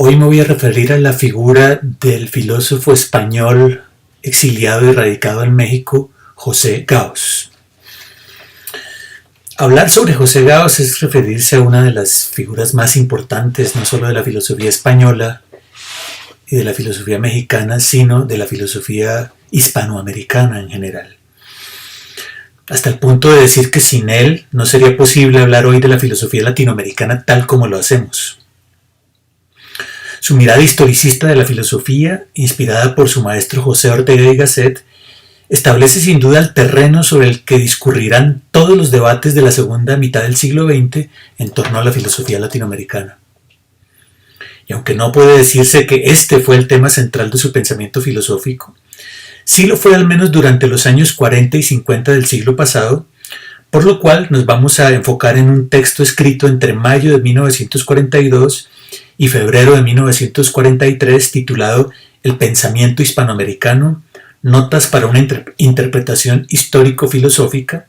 Hoy me voy a referir a la figura del filósofo español exiliado y radicado en México, José Gauss. Hablar sobre José Gauss es referirse a una de las figuras más importantes, no solo de la filosofía española y de la filosofía mexicana, sino de la filosofía hispanoamericana en general. Hasta el punto de decir que sin él no sería posible hablar hoy de la filosofía latinoamericana tal como lo hacemos. Su mirada historicista de la filosofía, inspirada por su maestro José Ortega y Gasset, establece sin duda el terreno sobre el que discurrirán todos los debates de la segunda mitad del siglo XX en torno a la filosofía latinoamericana. Y aunque no puede decirse que este fue el tema central de su pensamiento filosófico, sí lo fue al menos durante los años 40 y 50 del siglo pasado, por lo cual nos vamos a enfocar en un texto escrito entre mayo de 1942 y febrero de 1943 titulado El pensamiento hispanoamericano, notas para una interpretación histórico-filosófica,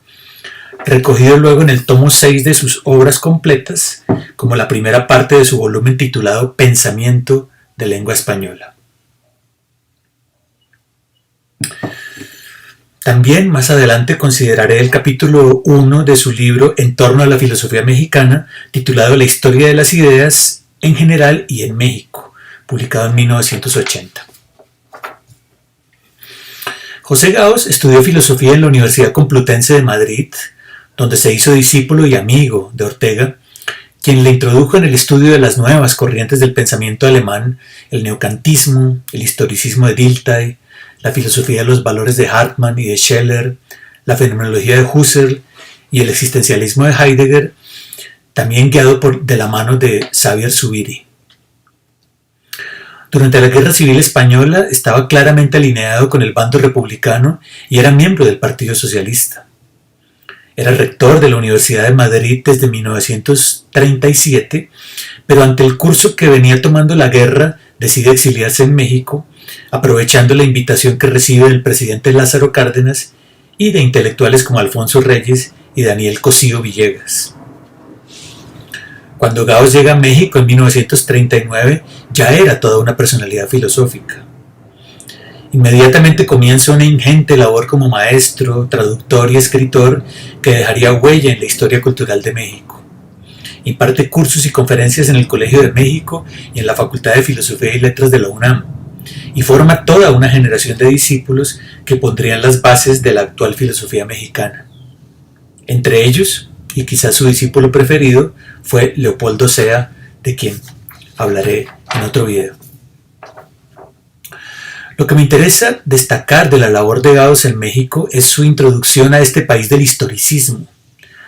recogido luego en el tomo 6 de sus obras completas, como la primera parte de su volumen titulado Pensamiento de lengua española. También más adelante consideraré el capítulo 1 de su libro En torno a la filosofía mexicana, titulado La historia de las ideas en general y en México, publicado en 1980. José Gauss estudió filosofía en la Universidad Complutense de Madrid, donde se hizo discípulo y amigo de Ortega, quien le introdujo en el estudio de las nuevas corrientes del pensamiento alemán, el neocantismo, el historicismo de Dilthey, la filosofía de los valores de Hartmann y de Scheler, la fenomenología de Husserl y el existencialismo de Heidegger, también guiado de la mano de Xavier Zubiri. Durante la Guerra Civil Española estaba claramente alineado con el bando republicano y era miembro del Partido Socialista. Era rector de la Universidad de Madrid desde 1937, pero ante el curso que venía tomando la guerra decide exiliarse en México, aprovechando la invitación que recibe del presidente Lázaro Cárdenas y de intelectuales como Alfonso Reyes y Daniel Cosío Villegas. Cuando Gauss llega a México en 1939, ya era toda una personalidad filosófica. Inmediatamente comienza una ingente labor como maestro, traductor y escritor que dejaría huella en la historia cultural de México. Imparte cursos y conferencias en el Colegio de México y en la Facultad de Filosofía y Letras de la UNAM, y forma toda una generación de discípulos que pondrían las bases de la actual filosofía mexicana. Entre ellos, y quizás su discípulo preferido, fue Leopoldo Sea, de quien hablaré en otro video. Lo que me interesa destacar de la labor de Gauss en México es su introducción a este país del historicismo,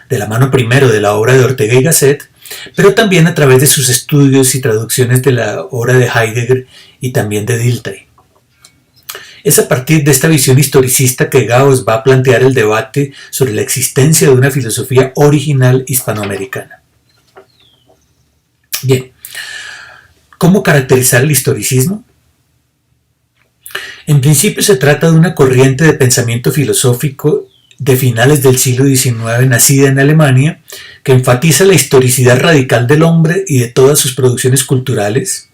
de la mano primero de la obra de Ortega y Gasset, pero también a través de sus estudios y traducciones de la obra de Heidegger y también de Dilthey. Es a partir de esta visión historicista que Gauss va a plantear el debate sobre la existencia de una filosofía original hispanoamericana. Bien, ¿cómo caracterizar el historicismo? En principio se trata de una corriente de pensamiento filosófico de finales del siglo XIX nacida en Alemania, que enfatiza la historicidad radical del hombre y de todas sus producciones culturales.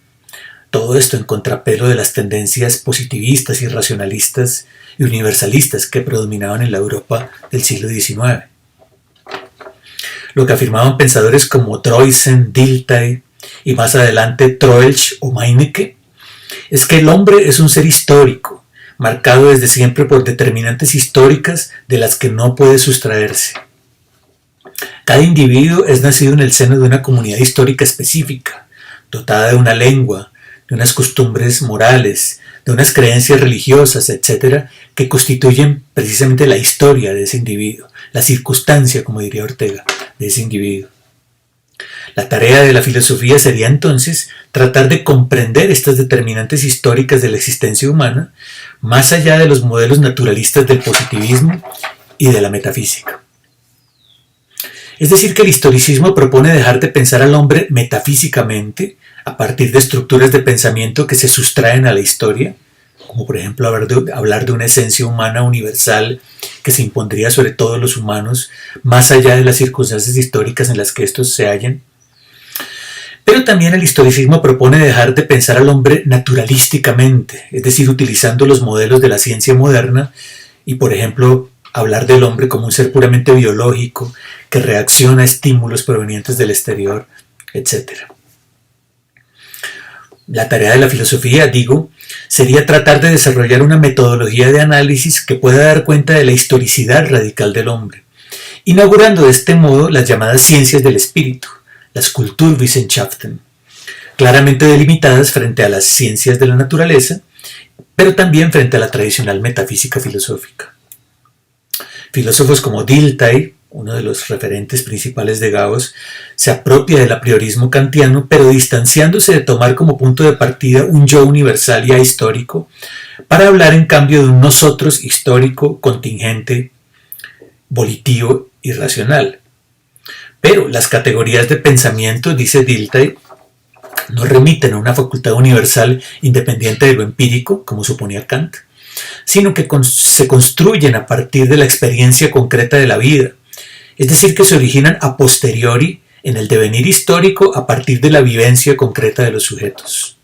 Todo esto en contrapelo de las tendencias positivistas y racionalistas y universalistas que predominaban en la Europa del siglo XIX. Lo que afirmaban pensadores como Troysen, Dilthey y más adelante Troeltsch o Meinecke es que el hombre es un ser histórico, marcado desde siempre por determinantes históricas de las que no puede sustraerse. Cada individuo es nacido en el seno de una comunidad histórica específica, dotada de una lengua, de unas costumbres morales, de unas creencias religiosas, etc., que constituyen precisamente la historia de ese individuo, la circunstancia, como diría Ortega, de ese individuo. La tarea de la filosofía sería entonces tratar de comprender estas determinantes históricas de la existencia humana, más allá de los modelos naturalistas del positivismo y de la metafísica. Es decir, que el historicismo propone dejar de pensar al hombre metafísicamente, a partir de estructuras de pensamiento que se sustraen a la historia, como por ejemplo hablar de una esencia humana universal que se impondría sobre todos los humanos, más allá de las circunstancias históricas en las que estos se hallan, Pero también el historicismo propone dejar de pensar al hombre naturalísticamente, es decir, utilizando los modelos de la ciencia moderna y, por ejemplo, hablar del hombre como un ser puramente biológico que reacciona a estímulos provenientes del exterior, etc. La tarea de la filosofía, digo, sería tratar de desarrollar una metodología de análisis que pueda dar cuenta de la historicidad radical del hombre, inaugurando de este modo las llamadas ciencias del espíritu, las Kulturwissenschaften, claramente delimitadas frente a las ciencias de la naturaleza, pero también frente a la tradicional metafísica filosófica. Filósofos como Dilthey, uno de los referentes principales de Gauss, se apropia del apriorismo kantiano, pero distanciándose de tomar como punto de partida un yo universal y ahistórico, para hablar en cambio de un nosotros histórico, contingente, volitivo y racional. Pero las categorías de pensamiento, dice Dilthey, no remiten a una facultad universal independiente de lo empírico, como suponía Kant, sino que se construyen a partir de la experiencia concreta de la vida, es decir, que se originan a posteriori en el devenir histórico a partir de la vivencia concreta de los sujetos.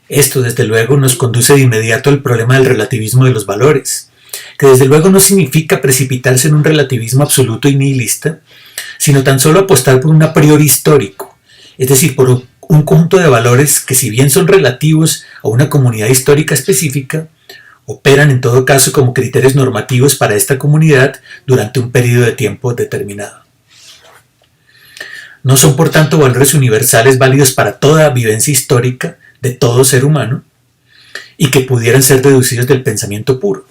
Esto, desde luego, nos conduce de inmediato al problema del relativismo de los valores, que desde luego no significa precipitarse en un relativismo absoluto y nihilista, sino tan solo apostar por un a priori histórico, es decir, por un conjunto de valores que, si bien son relativos a una comunidad histórica específica, operan en todo caso como criterios normativos para esta comunidad durante un periodo de tiempo determinado. No son, por tanto, valores universales válidos para toda vivencia histórica de todo ser humano y que pudieran ser deducidos del pensamiento puro.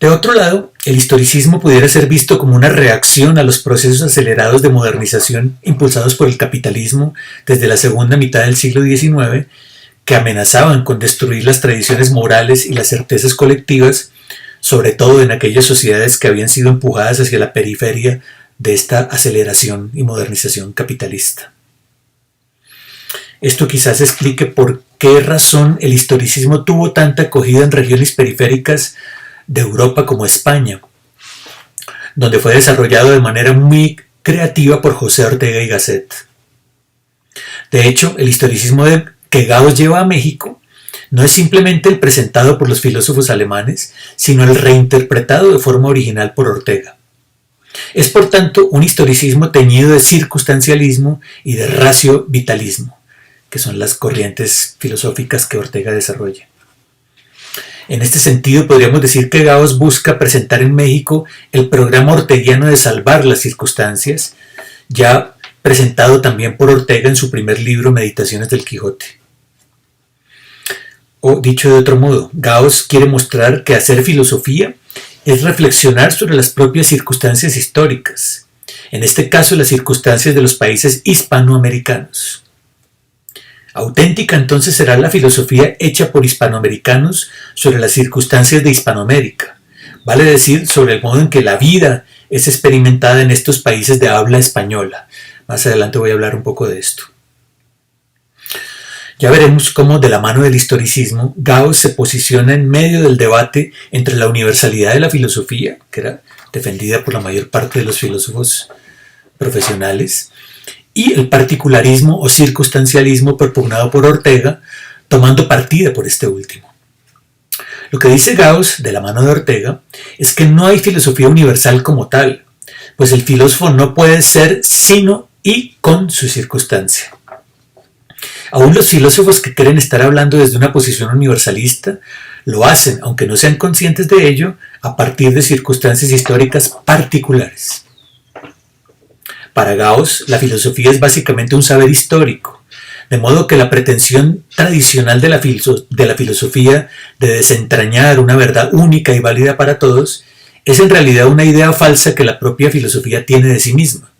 De otro lado, el historicismo pudiera ser visto como una reacción a los procesos acelerados de modernización impulsados por el capitalismo desde la segunda mitad del siglo XIX, que amenazaban con destruir las tradiciones morales y las certezas colectivas, sobre todo en aquellas sociedades que habían sido empujadas hacia la periferia de esta aceleración y modernización capitalista. Esto quizás explique por qué razón el historicismo tuvo tanta acogida en regiones periféricas de Europa como España, donde fue desarrollado de manera muy creativa por José Ortega y Gasset. De hecho, el historicismo que Gauss lleva a México no es simplemente el presentado por los filósofos alemanes, sino el reinterpretado de forma original por Ortega. Es, por tanto, un historicismo teñido de circunstancialismo y de ratio-vitalismo, que son las corrientes filosóficas que Ortega desarrolla. En este sentido, podríamos decir que Gauss busca presentar en México el programa orteguiano de salvar las circunstancias, ya presentado también por Ortega en su primer libro, Meditaciones del Quijote. O, dicho de otro modo, Gauss quiere mostrar que hacer filosofía es reflexionar sobre las propias circunstancias históricas, en este caso las circunstancias de los países hispanoamericanos. Auténtica entonces será la filosofía hecha por hispanoamericanos sobre las circunstancias de Hispanoamérica, vale decir, sobre el modo en que la vida es experimentada en estos países de habla española. Más adelante voy a hablar un poco de esto. Ya veremos cómo, de la mano del historicismo, Gauss se posiciona en medio del debate entre la universalidad de la filosofía, que era defendida por la mayor parte de los filósofos profesionales, y el particularismo o circunstancialismo propugnado por Ortega, tomando partida por este último. Lo que dice Gauss, de la mano de Ortega, es que no hay filosofía universal como tal, pues el filósofo no puede ser sino y con su circunstancia. Aún los filósofos que creen estar hablando desde una posición universalista lo hacen, aunque no sean conscientes de ello, a partir de circunstancias históricas particulares. Para Gauss, la filosofía es básicamente un saber histórico, de modo que la pretensión tradicional de la filosofía de desentrañar una verdad única y válida para todos es en realidad una idea falsa que la propia filosofía tiene de sí misma.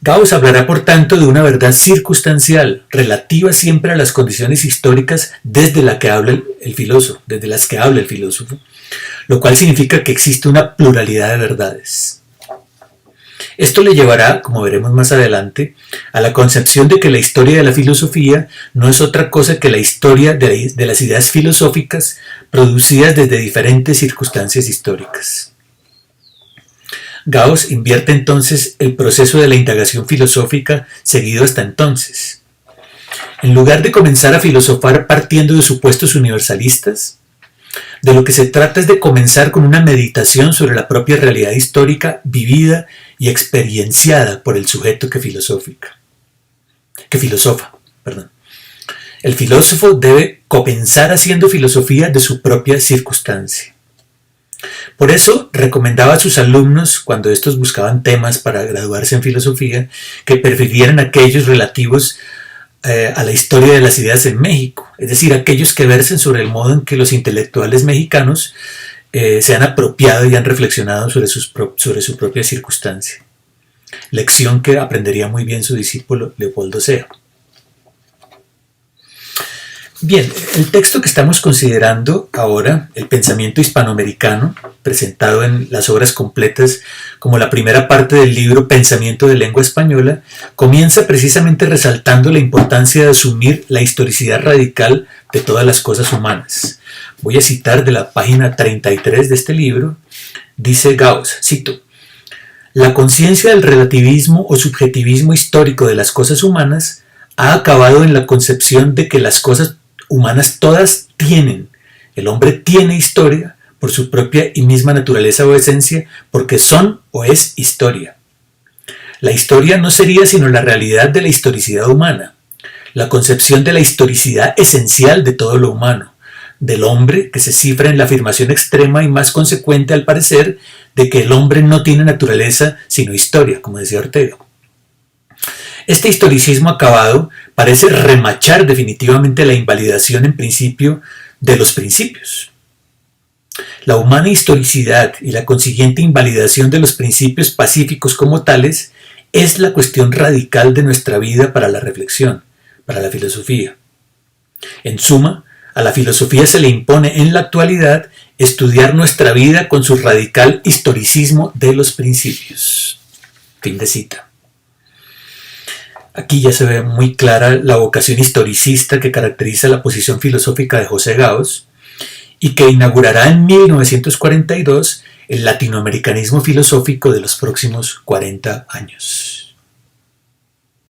Gauss hablará, por tanto, de una verdad circunstancial, relativa siempre a las condiciones históricas desde las que habla el filósofo, lo cual significa que existe una pluralidad de verdades. Esto le llevará, como veremos más adelante, a la concepción de que la historia de la filosofía no es otra cosa que la historia de las ideas filosóficas producidas desde diferentes circunstancias históricas. Gauss invierte entonces el proceso de la indagación filosófica seguido hasta entonces. En lugar de comenzar a filosofar partiendo de supuestos universalistas, de lo que se trata es de comenzar con una meditación sobre la propia realidad histórica vivida y experienciada por el sujeto que filosofa. El filósofo debe comenzar haciendo filosofía de su propia circunstancia. Por eso recomendaba a sus alumnos, cuando estos buscaban temas para graduarse en filosofía, que prefirieran aquellos relativos a la historia de las ideas en México, es decir, aquellos que versen sobre el modo en que los intelectuales mexicanos se han apropiado y han reflexionado sobre su propia circunstancia. Lección que aprendería muy bien su discípulo Leopoldo Sea. Bien, el texto que estamos considerando ahora, el pensamiento hispanoamericano, presentado en las obras completas como la primera parte del libro Pensamiento de lengua española, comienza precisamente resaltando la importancia de asumir la historicidad radical de todas las cosas humanas. Voy a citar de la página 33 de este libro, dice Gauss, cito: "La conciencia del relativismo o subjetivismo histórico de las cosas humanas ha acabado en la concepción de que las cosas humanas todas tienen, el hombre tiene historia por su propia y misma naturaleza o esencia, porque son o es historia. La historia no sería sino la realidad de la historicidad humana, la concepción de la historicidad esencial de todo lo humano, del hombre que se cifra en la afirmación extrema y más consecuente al parecer de que el hombre no tiene naturaleza sino historia", como decía Ortega. Este historicismo acabado parece remachar definitivamente la invalidación en principio de los principios. La humana historicidad y la consiguiente invalidación de los principios pacíficos como tales es la cuestión radical de nuestra vida para la reflexión, para la filosofía. En suma, a la filosofía se le impone en la actualidad estudiar nuestra vida con su radical historicismo de los principios. Fin de cita. Aquí ya se ve muy clara la vocación historicista que caracteriza la posición filosófica de José Gauss y que inaugurará en 1942 el latinoamericanismo filosófico de los próximos 40 años.